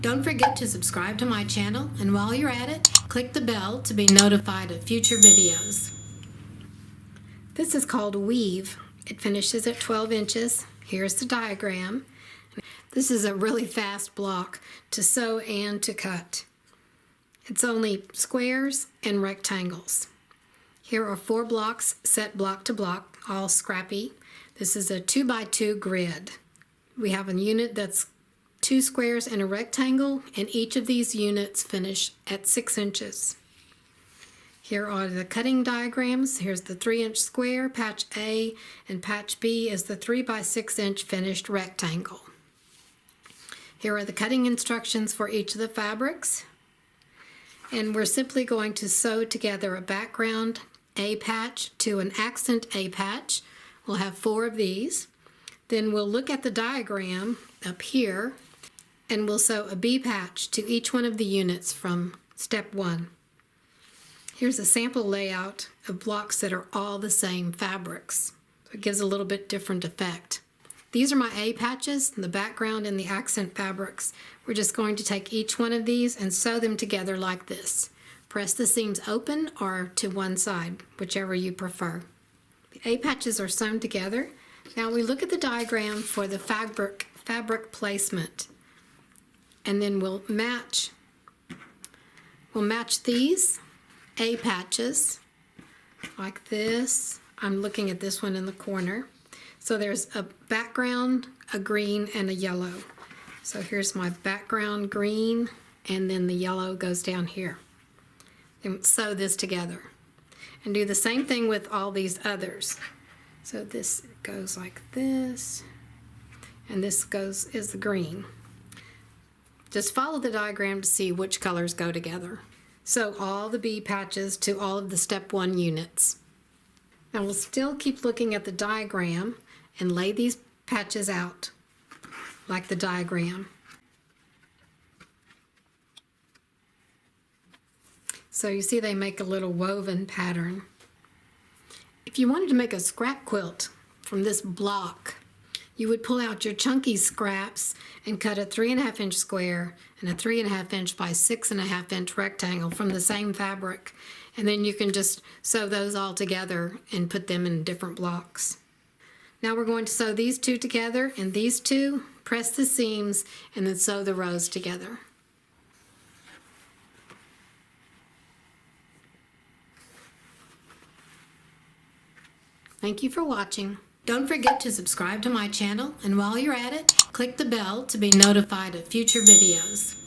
Don't forget to subscribe to my channel, and while you're at it, click the bell to be notified of future videos. This is called Weave. It finishes at 12 inches. Here's the diagram. This is a really fast block to sew and to cut. It's only squares and rectangles. Here are 4 blocks set block to block, all scrappy. This is a 2x2 grid. We have a unit that's 2 squares and a rectangle, and each of these units finish at 6 inches. Here are the cutting diagrams. Here's the 3-inch square, patch A, and patch B is the 3x6 inch finished rectangle. Here are the cutting instructions for each of the fabrics. And we're simply going to sew together a background A patch to an accent A patch. We'll have 4 of these. Then we'll look at the diagram up here, and we'll sew a B patch to each one of the units from step 1. Here's a sample layout of blocks that are all the same fabrics. So it gives a little bit different effect. These are my A patches, the background and the accent fabrics. We're just going to take each one of these and sew them together like this. Press the seams open or to one side, whichever you prefer. The A patches are sewn together. Now we look at the diagram for the fabric placement, and then we'll match these A patches like this. I'm looking at this one in the corner. So there's a background, a green, and a yellow. So here's my background green, and then the yellow goes down here. And sew this together. And do the same thing with all these others. So this goes like this, and this is the green. Just follow the diagram to see which colors go together. Sew all the B patches to all of the step 1 units. Now we'll still keep looking at the diagram and lay these patches out like the diagram. So you see they make a little woven pattern. If you wanted to make a scrap quilt from this block, you would pull out your chunky scraps and cut a 3.5 inch square and a 3.5 inch by 6.5 inch rectangle from the same fabric, and then you can just sew those all together and put them in different blocks. Now we're going to sew these 2 together and these 2, press the seams, and then sew the rows together. Thank you for watching. Don't forget to subscribe to my channel, and while you're at it, click the bell to be notified of future videos.